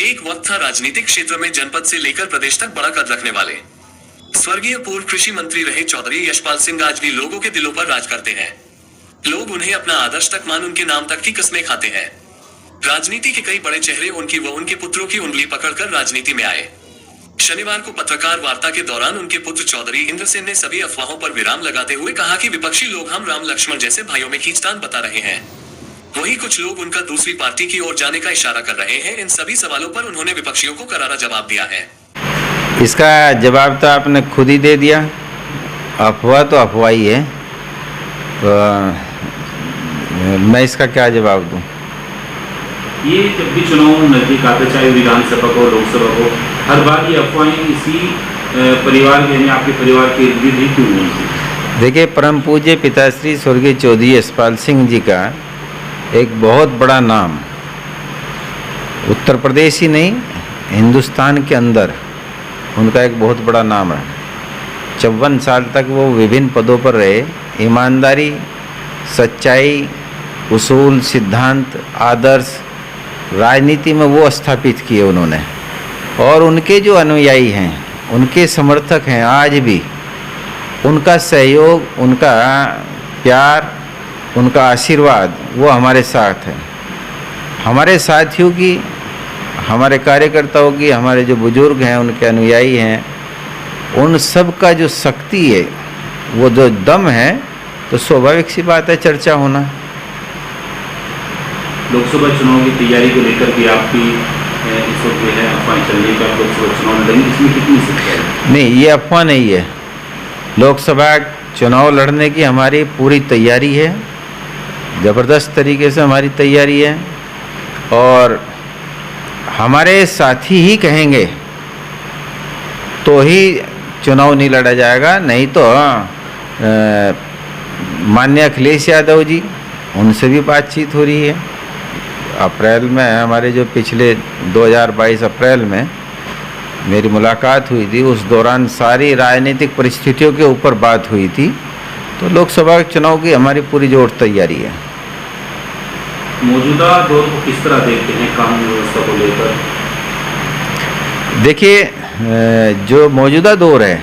एक वक्त था राजनीतिक क्षेत्र में जनपद से लेकर प्रदेश तक बड़ा कद रखने वाले स्वर्गीय पूर्व कृषि मंत्री रहे चौधरी यशपाल सिंह आज भी लोगों के दिलों पर राज करते हैं। लोग उन्हें अपना आदर्श तक मान उनके नाम तक की कस्में खाते हैं। राजनीति के कई बड़े चेहरे उनकी व उनके पुत्रों की उंगली पकड़कर राजनीति में आए। शनिवार को पत्रकार वार्ता के दौरान उनके पुत्र चौधरी इंद्रसेन ने सभी अफवाहों पर विराम लगाते हुए कहा कि विपक्षी लोग हम राम लक्ष्मण जैसे भाइयों में खींचतान बता रहे हैं। वहीं कुछ लोग उनका दूसरी पार्टी की ओर जाने का इशारा कर रहे हैं। इन सभी सवालों पर उन्होंने विपक्षियों को करारा जवाब दिया है। इसका जवाब तो आपने खुद ही दे दिया। अफवाह तो अफवाह ही है, तो मैं इसका क्या जवाब दूं? ये जब भी चुनाव नजदीक आते, चाहे विधानसभा को लोकसभा को, हर बार ये अफवाहें इसी परिवार के यानी आपके परिवार के इर्द गिर्द ही क्यों होती? देखिए, परम पूज्य पिताश्री स्वर्गीय चौधरी यशपाल सिंह जी का एक बहुत बड़ा नाम उत्तर प्रदेश ही नहीं, हिंदुस्तान के अंदर उनका एक बहुत बड़ा नाम है। 54 साल तक वो विभिन्न पदों पर रहे। ईमानदारी, सच्चाई, उसूल, सिद्धांत, आदर्श राजनीति में वो स्थापित किए उन्होंने। और उनके जो अनुयायी हैं, उनके समर्थक हैं, आज भी उनका सहयोग, उनका प्यार, उनका आशीर्वाद वो हमारे साथ है। हमारे साथियों की, हमारे कार्यकर्ताओं की, हमारे जो बुजुर्ग हैं, उनके अनुयायी हैं, उन सब का जो शक्ति है, वो जो दम है, तो स्वाभाविक सी बात है चर्चा होना। लोकसभा चुनाव की तैयारी को लेकर भी आपकी इस वक्त है अफवाह चल रही है, लोकसभा चुनाव लड़ेंगे, इसमें कितनी सच्चाई है? नहीं, ये अफवाह नहीं है। लोकसभा चुनाव लड़ने की हमारी पूरी तैयारी है, ज़बरदस्त तरीके से हमारी तैयारी है। और हमारे साथी ही कहेंगे तो ही चुनाव नहीं लड़ा जाएगा, नहीं तो माननीय अखिलेश यादव जी, उनसे भी बातचीत हो रही है। अप्रैल में हमारे जो पिछले 2022 अप्रैल में मेरी मुलाकात हुई थी, उस दौरान सारी राजनीतिक परिस्थितियों के ऊपर बात हुई थी। तो लोकसभा चुनाव की हमारी पूरी जोर तैयारी है। मौजूदा दौर को किस तरह देखते हैं कानून व्यवस्था को लेकर? देखिए, जो मौजूदा दौर है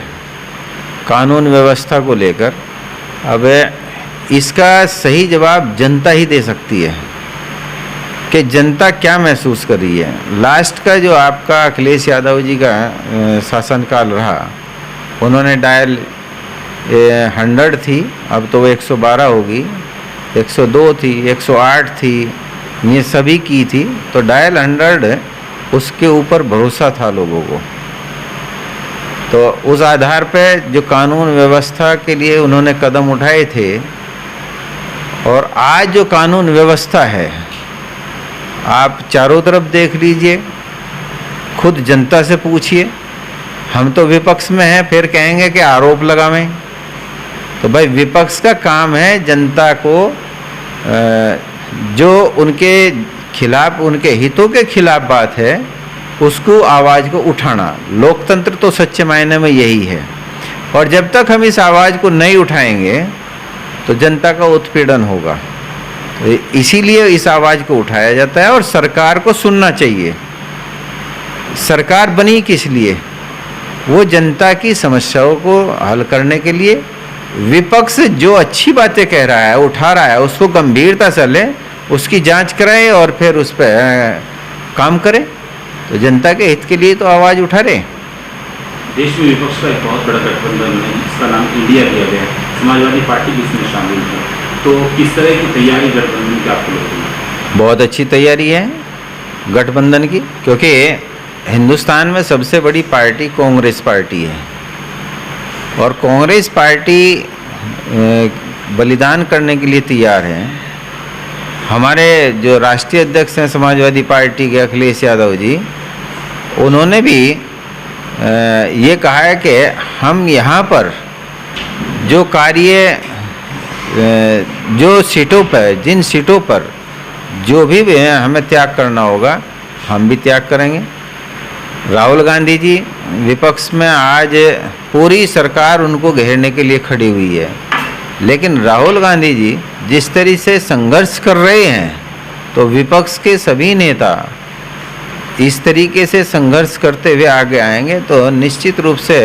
कानून व्यवस्था को लेकर, अब इसका सही जवाब जनता ही दे सकती है कि जनता क्या महसूस कर रही है। लास्ट का जो आपका अखिलेश यादव जी का शासनकाल रहा, उन्होंने डायल 100 थी, अब तो वो 112 होगी, 102 थी, 108 थी, ये सभी की थी। तो डायल 100 उसके ऊपर भरोसा था लोगों को। तो उस आधार पे जो कानून व्यवस्था के लिए उन्होंने कदम उठाए थे, और आज जो कानून व्यवस्था है, आप चारों तरफ देख लीजिए, खुद जनता से पूछिए। हम तो विपक्ष में हैं, फिर कहेंगे कि आरोप लगावें। तो भाई, विपक्ष का काम है जनता को जो उनके खिलाफ, उनके हितों के खिलाफ बात है, उसको आवाज़ को उठाना। लोकतंत्र तो सच्चे मायने में यही है। और जब तक हम इस आवाज़ को नहीं उठाएंगे तो जनता का उत्पीड़न होगा। तो इसीलिए इस आवाज़ को उठाया जाता है और सरकार को सुनना चाहिए। सरकार बनी किस लिए? वो जनता की समस्याओं को हल करने के लिए। विपक्ष जो अच्छी बातें कह रहा है, उठा रहा है, उसको गंभीरता से लें, उसकी जांच कराएं और फिर उस पर काम करें। तो जनता के हित के लिए तो आवाज़ उठा रहे। देश में विपक्ष का एक बहुत बड़ा गठबंधन है, इसका नाम इंडिया दिया गया है। समाजवादी पार्टी भी इसमें शामिल है। तो किस तरह की तैयारी गठबंधन की आपको लगती है? बहुत अच्छी तैयारी है गठबंधन की, क्योंकि हिंदुस्तान में सबसे बड़ी पार्टी कांग्रेस पार्टी है। और कांग्रेस पार्टी बलिदान करने के लिए तैयार है। हमारे जो राष्ट्रीय अध्यक्ष हैं समाजवादी पार्टी के, अखिलेश यादव जी, उन्होंने भी ये कहा है कि हम यहाँ पर जो कार्य, जो सीटों पर, जिन सीटों पर जो भी हमें त्याग करना होगा, हम भी त्याग करेंगे। राहुल गांधी जी विपक्ष में आज पूरी सरकार उनको घेरने के लिए खड़ी हुई है, लेकिन राहुल गांधी जी जिस तरह से संघर्ष कर रहे हैं, तो विपक्ष के सभी नेता इस तरीके से संघर्ष करते हुए आगे आएंगे तो निश्चित रूप से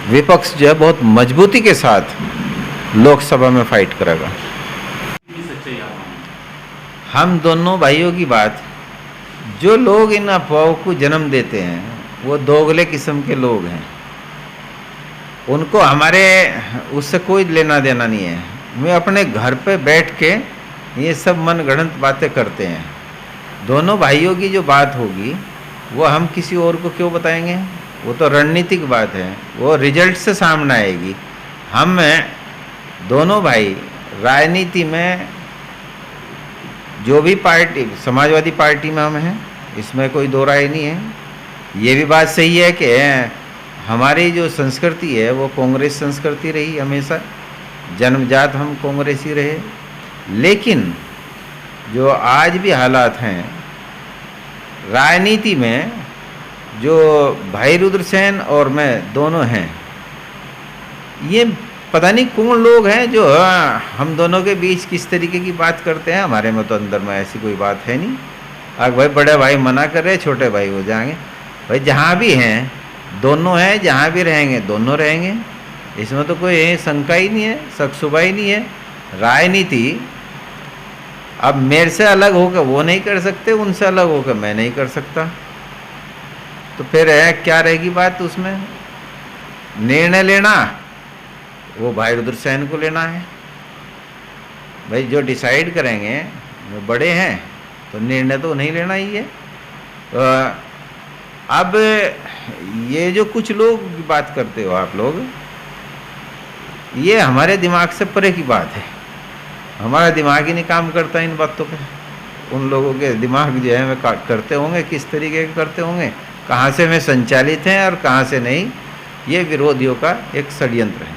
विपक्ष जो है बहुत मजबूती के साथ लोकसभा में फाइट करेगा। ये सच्चाई आप मानते हैं? हम दोनों भाइयों की बात, जो लोग इन अफवाहों को जन्म देते हैं वो दोगले किस्म के लोग हैं, उनको हमारे उससे कोई लेना देना नहीं है। वे अपने घर पे बैठ के ये सब मनगढ़ंत बातें करते हैं। दोनों भाइयों की जो बात होगी वो हम किसी और को क्यों बताएंगे, वो तो रणनीतिक बात है, वो रिजल्ट से सामने आएगी। हम दोनों भाई राजनीति में जो भी पार्टी, समाजवादी पार्टी में हम हैं, इसमें कोई दो राय नहीं है। ये भी बात सही है कि हमारी जो संस्कृति है वो कांग्रेस संस्कृति रही हमेशा, जन्मजात हम कांग्रेसी रहे। लेकिन जो आज भी हालात हैं राजनीति में, जो भाई रुद्रसेन और मैं दोनों हैं, ये पता नहीं कौन लोग हैं जो हम दोनों के बीच किस तरीके की बात करते हैं। हमारे में तो अंदर में ऐसी कोई बात है नहीं। अगर भाई बड़े भाई मना कर रहे, छोटे भाई हो जाएंगे। भाई जहाँ भी हैं दोनों हैं, जहाँ भी रहेंगे दोनों रहेंगे, इसमें तो कोई शंका ही नहीं है, शक-शुबा ही नहीं है। राजनीति अब मेरे से अलग होकर वो नहीं कर सकते, उनसे अलग होकर मैं नहीं कर सकता, तो फिर क्या रहेगी बात उसमें। निर्णय लेना वो भाई रुद्रसेन को लेना है। भाई जो डिसाइड करेंगे वो बड़े हैं, तो निर्णय तो नहीं लेना ही है। अब ये जो कुछ लोग बात करते हो आप लोग, ये हमारे दिमाग से परे की बात है। हमारा दिमाग ही नहीं काम करता इन बातों पे। उन लोगों के दिमाग जो है वे करते होंगे, किस तरीके के करते होंगे, कहाँ से वे संचालित हैं और कहाँ से नहीं, ये विरोधियों का एक षड्यंत्र है।